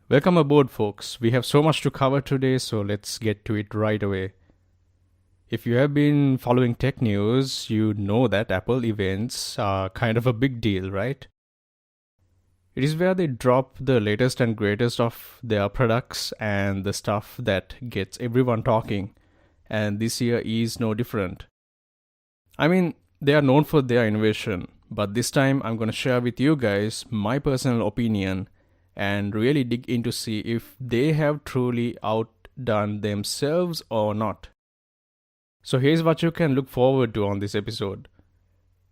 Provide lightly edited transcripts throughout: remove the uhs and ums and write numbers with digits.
Welcome aboard, folks. We have so much to cover today, so let's get to it right away. If you have been following tech news, you know that Apple events are kind of a big deal, right? It is where they drop the latest and greatest of their products and the stuff that gets everyone talking, and this year is no different. I mean, they are known for their innovation, but this time I'm going to share with you guys my personal opinion and really dig in to see if they have truly outdone themselves or not. So here's what you can look forward to on this episode.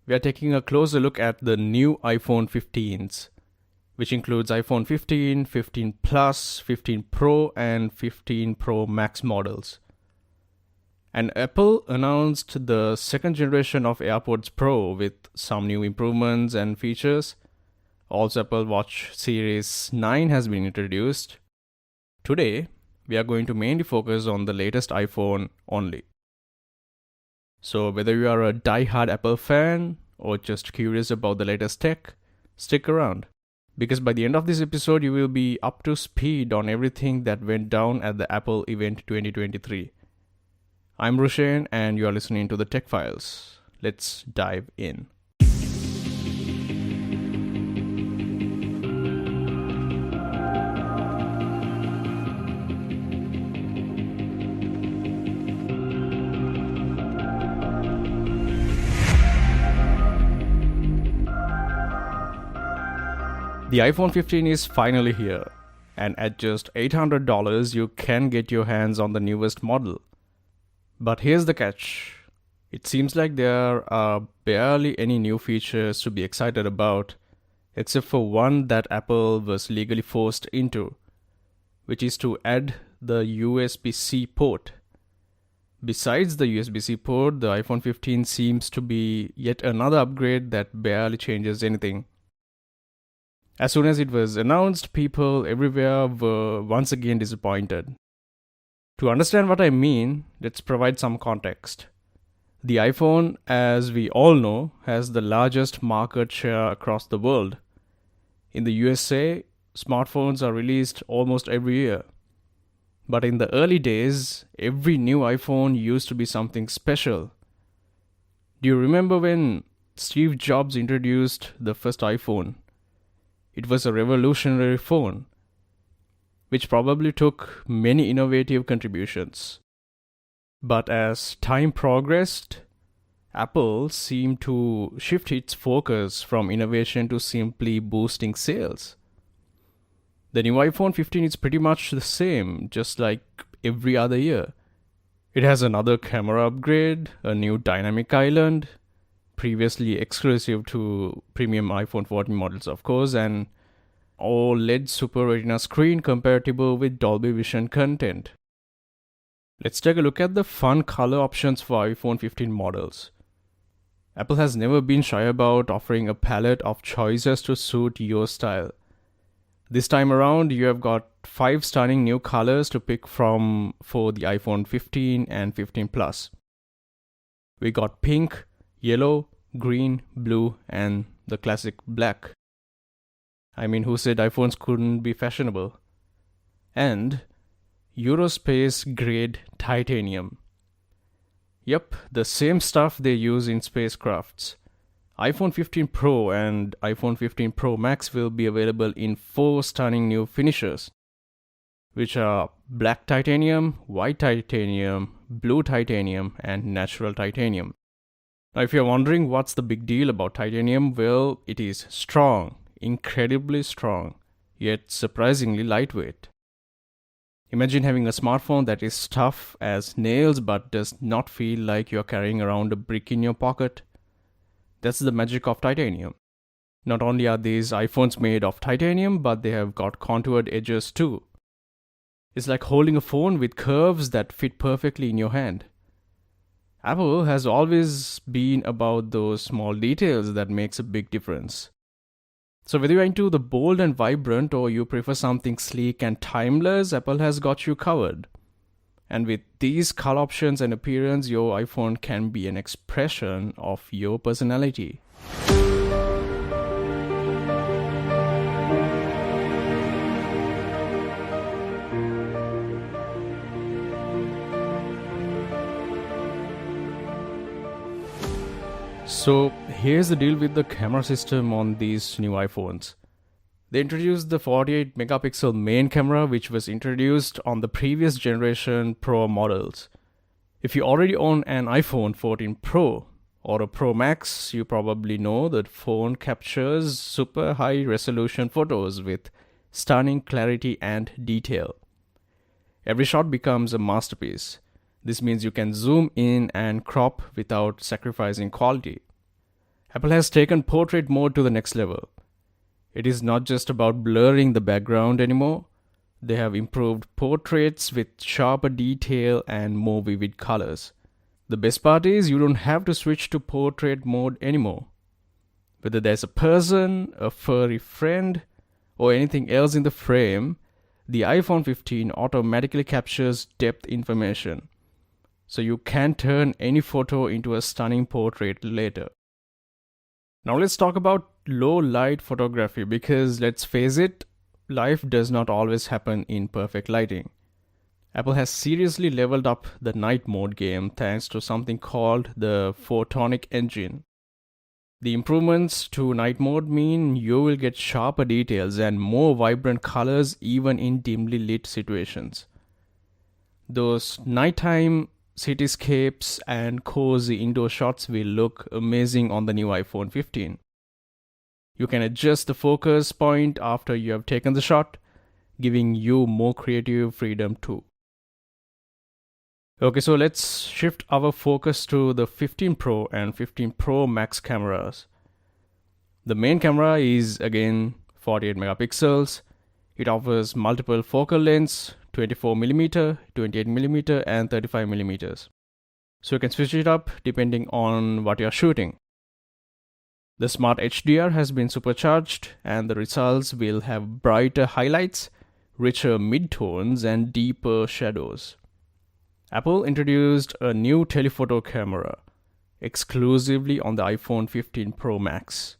We are taking a closer look at the new iPhone 15s, which includes iPhone 15, 15 Plus, 15 Pro, and 15 Pro Max models. And Apple announced the second generation of AirPods Pro with some new improvements and features. Also, Apple Watch Series 9 has been introduced. Today, we are going to mainly focus on the latest iPhone only. So whether you are a die-hard Apple fan or just curious about the latest tech, stick around. Because by the end of this episode, you will be up to speed on everything that went down at the Apple event 2023. I'm Rushen and you are listening to the Tech Files. Let's dive in. The iPhone 15 is finally here, and at just $800 you can get your hands on the newest model. But here's the catch. It seems like there are barely any new features to be excited about, except for one that Apple was legally forced into, which is to add the USB-C port. Besides the USB-C port, the iPhone 15 seems to be yet another upgrade that barely changes anything. As soon as it was announced, people everywhere were once again disappointed. To understand what I mean, let's provide some context. The iPhone, as we all know, has the largest market share across the world. In the USA, smartphones are released almost every year. But in the early days, every new iPhone used to be something special. Do you remember when Steve Jobs introduced the first iPhone? It was a revolutionary phone, which probably took many innovative contributions. But as time progressed, Apple seemed to shift its focus from innovation to simply boosting sales. The new iPhone 15 is pretty much the same, just like every other year. It has another camera upgrade, a new dynamic island, previously exclusive to premium iPhone 14 models, of course, and OLED Super Retina screen compatible with Dolby Vision content. Let's take a look at the fun color options for iPhone 15 models. Apple has never been shy about offering a palette of choices to suit your style. This time around, you have got 5 stunning new colors to pick from for the iPhone 15 and 15 Plus. We got pink, yellow, green, blue, and the classic black. I mean, who said iPhones couldn't be fashionable? And Eurospace grade titanium. Yep, the same stuff they use in spacecrafts. iPhone 15 Pro and iPhone 15 Pro Max will be available in 4 stunning new finishes, which are black titanium, white titanium, blue titanium, and natural titanium. Now, if you're wondering what's the big deal about titanium, well, it is strong, incredibly strong, yet surprisingly lightweight. Imagine having a smartphone that is tough as nails but does not feel like you're carrying around a brick in your pocket. That's the magic of titanium. Not only are these iPhones made of titanium, but they have got contoured edges too. It's like holding a phone with curves that fit perfectly in your hand. Apple has always been about those small details that makes a big difference. So whether you're into the bold and vibrant or you prefer something sleek and timeless, Apple has got you covered. And with these color options and appearance, your iPhone can be an expression of your personality. So here's the deal with the camera system on these new iPhones. They introduced the 48 megapixel main camera, which was introduced on the previous generation Pro models. If you already own an iPhone 14 Pro or a Pro Max, you probably know that phone captures super high resolution photos with stunning clarity and detail. Every shot becomes a masterpiece. This means you can zoom in and crop without sacrificing quality. Apple has taken portrait mode to the next level. It is not just about blurring the background anymore. They have improved portraits with sharper detail and more vivid colors. The best part is you don't have to switch to portrait mode anymore. Whether there's a person, a furry friend, or anything else in the frame, the iPhone 15 automatically captures depth information. So you can turn any photo into a stunning portrait later. Now let's talk about low light photography, because let's face it, life does not always happen in perfect lighting. Apple has seriously leveled up the night mode game thanks to something called the photonic engine. The improvements to night mode mean you will get sharper details and more vibrant colors even in dimly lit situations. Those nighttime cityscapes and cozy indoor shots will look amazing on the new iPhone 15. You can adjust the focus point after you have taken the shot, giving you more creative freedom too. Okay, so let's shift our focus to the 15 Pro and 15 Pro Max cameras. The main camera is again 48 megapixels. It offers multiple focal lengths, 24mm, 28mm and 35mm. So you can switch it up depending on what you are shooting. The Smart HDR has been supercharged and the results will have brighter highlights, richer midtones and deeper shadows. Apple introduced a new telephoto camera exclusively on the iPhone 15 Pro Max.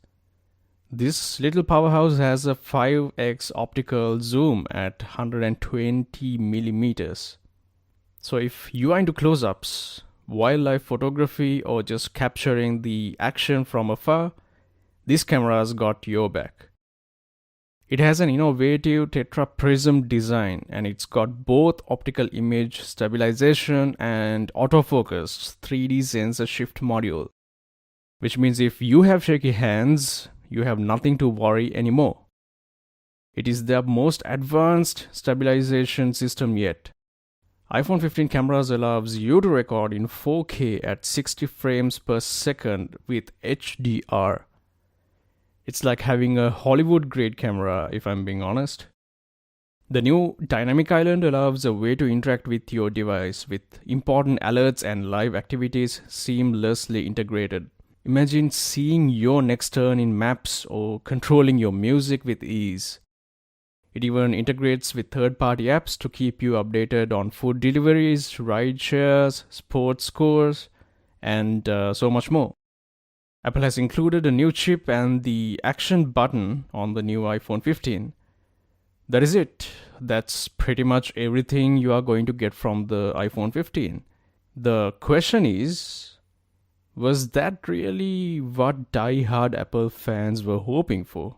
This little powerhouse has a 5x optical zoom at 120mm. So if you are into close-ups, wildlife photography or just capturing the action from afar, this camera's got your back. It has an innovative tetraprism design and it's got both optical image stabilization and autofocus 3D sensor shift module, which means if you have shaky hands, you have nothing to worry anymore. It is the most advanced stabilization system yet. iPhone 15 cameras allows you to record in 4K at 60 frames per second with HDR. It's like having a Hollywood-grade camera, if I'm being honest. The new Dynamic Island allows a way to interact with your device with important alerts and live activities seamlessly integrated. Imagine seeing your next turn in maps or controlling your music with ease. It even integrates with third-party apps to keep you updated on food deliveries, ride shares, sports scores, and so much more. Apple has included a new chip and the action button on the new iPhone 15. That is it. That's pretty much everything you are going to get from the iPhone 15. The question is, was that really what die-hard Apple fans were hoping for?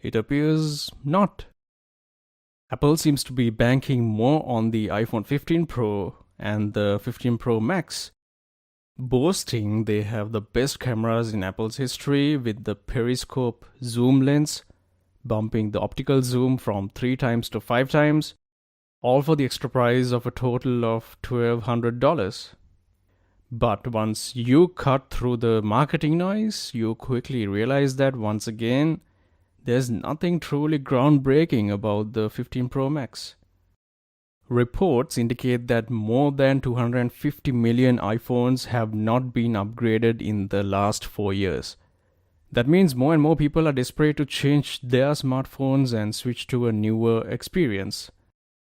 It appears not. Apple seems to be banking more on the iPhone 15 Pro and the 15 Pro Max, boasting they have the best cameras in Apple's history with the periscope zoom lens, bumping the optical zoom from 3 times to 5 times, all for the extra price of a total of $1,200. But once you cut through the marketing noise, you quickly realize that once again, there's nothing truly groundbreaking about the 15 Pro Max. Reports indicate that more than 250 million iPhones have not been upgraded in the last 4 years. That means more and more people are desperate to change their smartphones and switch to a newer experience.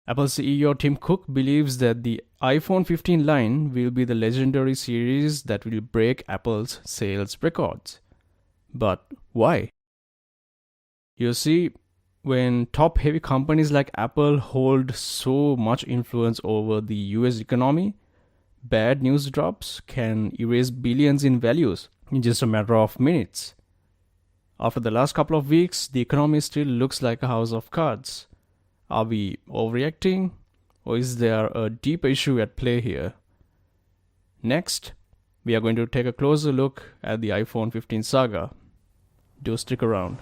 Apple CEO Tim Cook believes that the iPhone 15 line will be the legendary series that will break Apple's sales records. But why? You see, when top-heavy companies like Apple hold so much influence over the US economy, bad news drops can erase billions in values. in just a matter of minutes. After the last couple of weeks, the economy still looks like a house of cards. Are we overreacting, or is there a deeper issue at play here? Next, we are going to take a closer look at the iPhone 15 saga. Do stick around.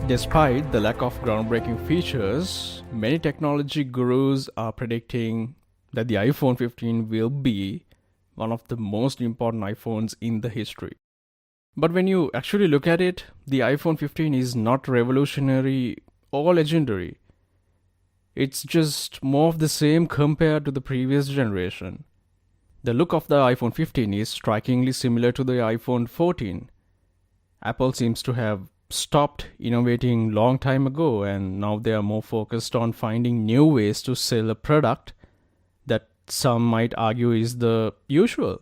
Despite the lack of groundbreaking features, many technology gurus are predicting that the iPhone 15 will be one of the most important iPhones in the history. But when you actually look at it, the iPhone 15 is not revolutionary or legendary. It's just more of the same compared to the previous generation. The look of the iPhone 15 is strikingly similar to the iPhone 14. Apple seems to have stopped innovating long time ago, and now they are more focused on finding new ways to sell a product that some might argue is the usual.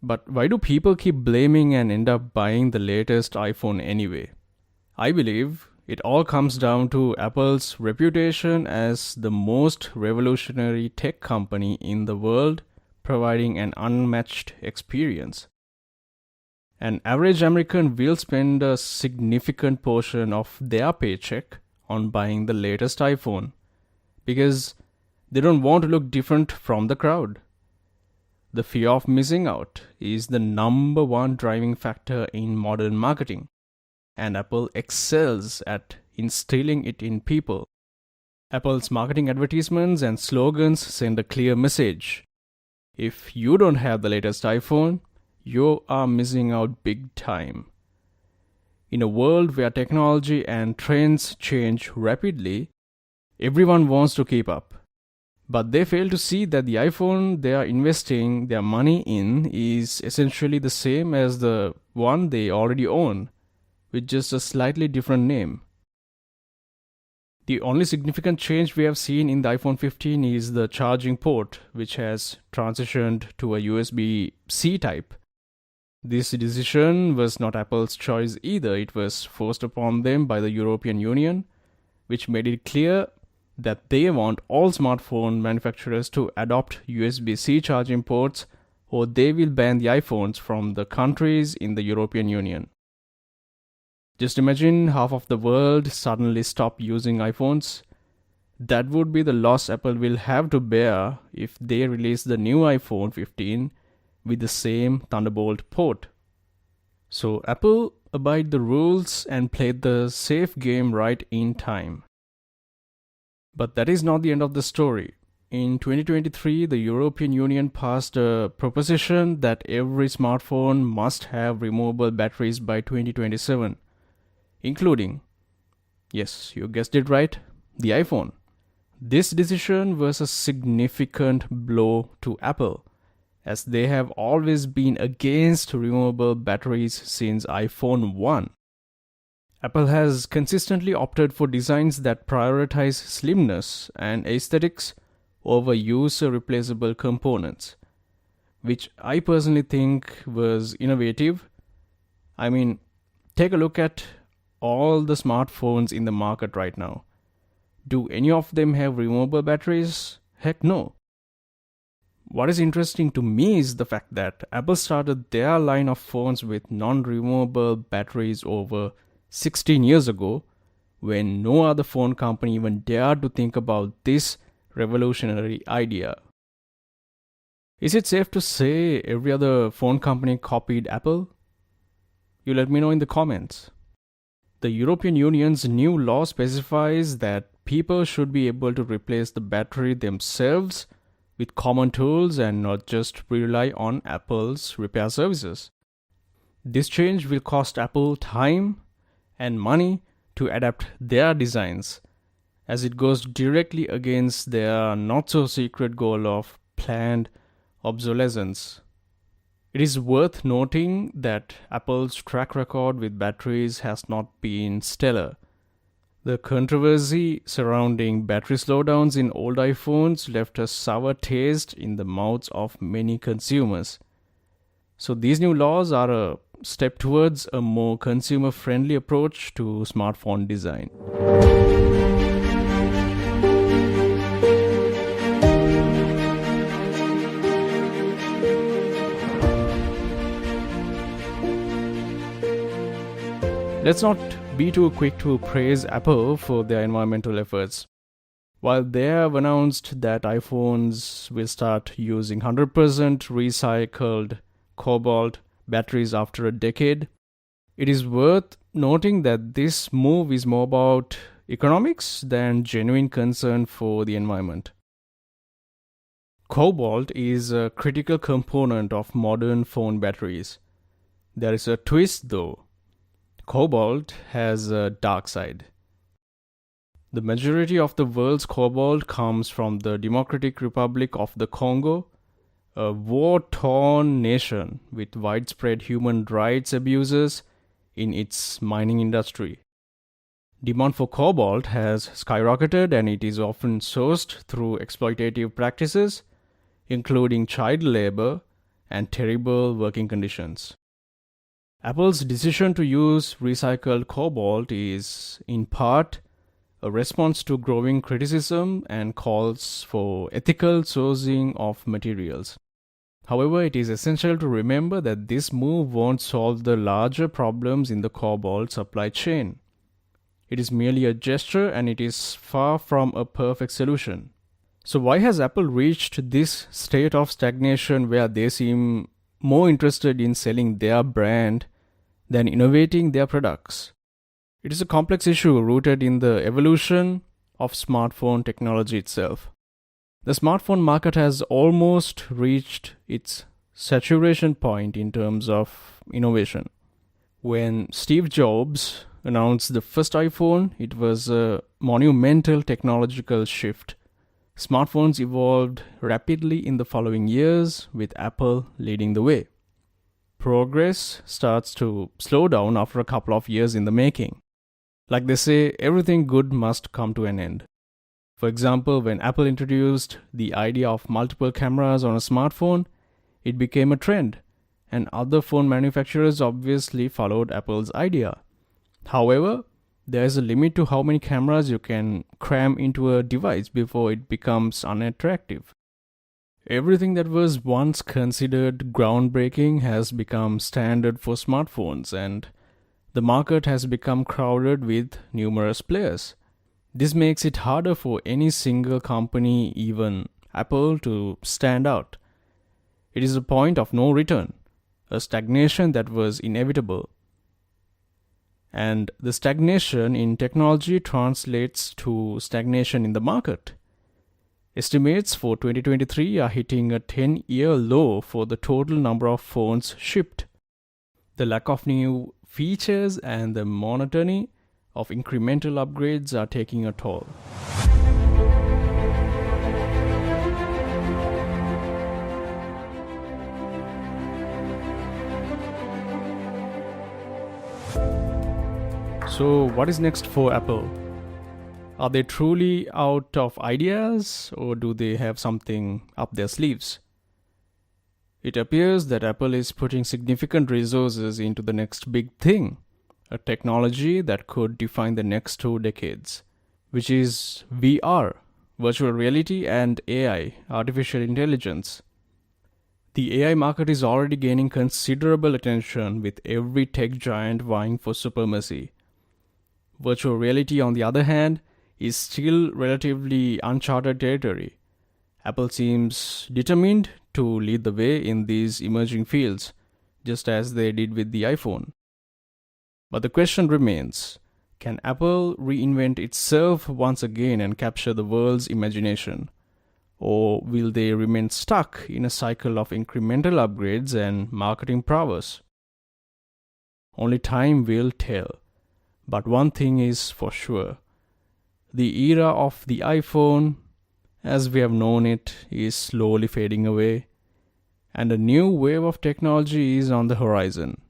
But why do people keep blaming and end up buying the latest iPhone anyway? I believe it all comes down to Apple's reputation as the most revolutionary tech company in the world, providing an unmatched experience. An average American will spend a significant portion of their paycheck on buying the latest iPhone because they don't want to look different from the crowd. The fear of missing out is the number one driving factor in modern marketing, and Apple excels at instilling it in people. Apple's marketing advertisements and slogans send a clear message. If you don't have the latest iPhone, you are missing out big time. In a world where technology and trends change rapidly, everyone wants to keep up. But they fail to see that the iPhone they are investing their money in is essentially the same as the one they already own, with just a slightly different name. The only significant change we have seen in the iPhone 15 is the charging port, which has transitioned to a USB-C type. This decision was not Apple's choice either. It was forced upon them by the European Union, which made it clear that they want all smartphone manufacturers to adopt USB-C charging ports, or they will ban the iPhones from the countries in the European Union. Just imagine half of the world suddenly stop using iPhones. That would be the loss Apple will have to bear if they release the new iPhone 15 with the same Thunderbolt port. So Apple abide the rules and played the safe game right in time. But that is not the end of the story. In 2023, the European Union passed a proposition that every smartphone must have removable batteries by 2027, including, yes, you guessed it right, the iPhone. This decision was a significant blow to Apple, as they have always been against removable batteries since iPhone 1. Apple has consistently opted for designs that prioritize slimness and aesthetics over user-replaceable components, which I personally think was innovative. I mean, take a look at all the smartphones in the market right now. Do any of them have removable batteries? Heck no. What is interesting to me is the fact that Apple started their line of phones with non-removable batteries over 16 years ago, when no other phone company even dared to think about this revolutionary idea. Is it safe to say every other phone company copied Apple? You let me know in the comments. The European Union's new law specifies that people should be able to replace the battery themselves with common tools and not just rely on Apple's repair services. This change will cost Apple time and money to adapt their designs, as it goes directly against their not-so-secret goal of planned obsolescence. It is worth noting that Apple's track record with batteries has not been stellar. The controversy surrounding battery slowdowns in old iPhones left a sour taste in the mouths of many consumers. So these new laws are a step towards a more consumer-friendly approach to smartphone design. Let's not be too quick to praise Apple for their environmental efforts. While they have announced that iPhones will start using 100% recycled cobalt batteries after a decade, it is worth noting that this move is more about economics than genuine concern for the environment. Cobalt is a critical component of modern phone batteries. There is a twist though. Cobalt has a dark side. The majority of the world's cobalt comes from the Democratic Republic of the Congo, a war-torn nation with widespread human rights abuses in its mining industry. Demand for cobalt has skyrocketed and it is often sourced through exploitative practices, including child labor and terrible working conditions. Apple's decision to use recycled cobalt is, in part, a response to growing criticism and calls for ethical sourcing of materials. However, it is essential to remember that this move won't solve the larger problems in the cobalt supply chain. It is merely a gesture and it is far from a perfect solution. So why has Apple reached this state of stagnation where they seem more interested in selling their brand than innovating their products? It is a complex issue rooted in the evolution of smartphone technology itself. The smartphone market has almost reached its saturation point in terms of innovation. When Steve Jobs announced the first iPhone, it was a monumental technological shift. Smartphones evolved rapidly in the following years, with Apple leading the way. Progress starts to slow down after a couple of years in the making. Like they say, everything good must come to an end. For example, when Apple introduced the idea of multiple cameras on a smartphone, it became a trend, and other phone manufacturers obviously followed Apple's idea. However, there is a limit to how many cameras you can cram into a device before it becomes unattractive. Everything that was once considered groundbreaking has become standard for smartphones, and the market has become crowded with numerous players. This makes it harder for any single company, even Apple, to stand out. It is a point of no return, a stagnation that was inevitable. And the stagnation in technology translates to stagnation in the market. Estimates for 2023 are hitting a 10-year low for the total number of phones shipped. The lack of new features and the monotony of incremental upgrades are taking a toll. So, what is next for Apple? Are they truly out of ideas, or do they have something up their sleeves? It appears that Apple is putting significant resources into the next big thing, a technology that could define the next 2 decades, which is VR, virtual reality, and AI, artificial intelligence. The AI market is already gaining considerable attention, with every tech giant vying for supremacy. Virtual reality, on the other hand, is still relatively uncharted territory. Apple seems determined to lead the way in these emerging fields, just as they did with the iPhone. But the question remains, can Apple reinvent itself once again and capture the world's imagination? Or will they remain stuck in a cycle of incremental upgrades and marketing prowess? Only time will tell. But one thing is for sure. The era of the iPhone, as we have known it, is slowly fading away, and a new wave of technology is on the horizon.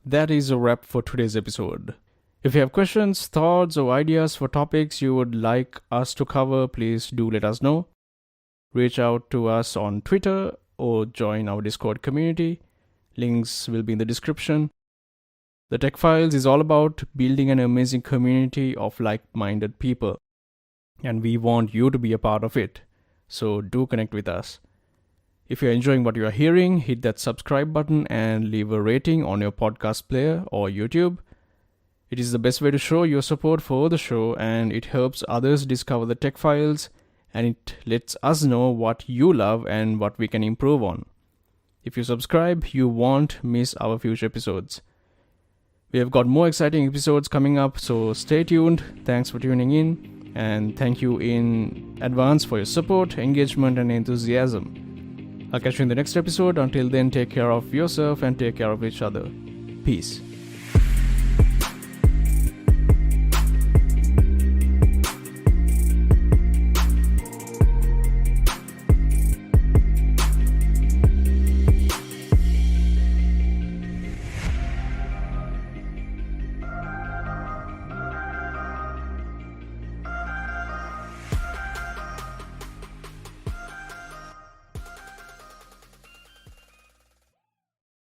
That is a wrap for today's episode. If you have questions, thoughts, or ideas for topics you would like us to cover, please do let us know. Reach out to us on Twitter or join our Discord community. Links will be in the description. The Tech Files is all about building an amazing community of like-minded people, and we want you to be a part of it. So do connect with us. If you're enjoying what you are hearing, hit that subscribe button and leave a rating on your podcast player or YouTube. It is the best way to show your support for the show, and it helps others discover the Tech Files, and it lets us know what you love and what we can improve on. If you subscribe, you won't miss our future episodes. We have got more exciting episodes coming up, so stay tuned. Thanks for tuning in, and thank you in advance for your support, engagement, and enthusiasm. I'll catch you in the next episode. Until then, take care of yourself and take care of each other. Peace.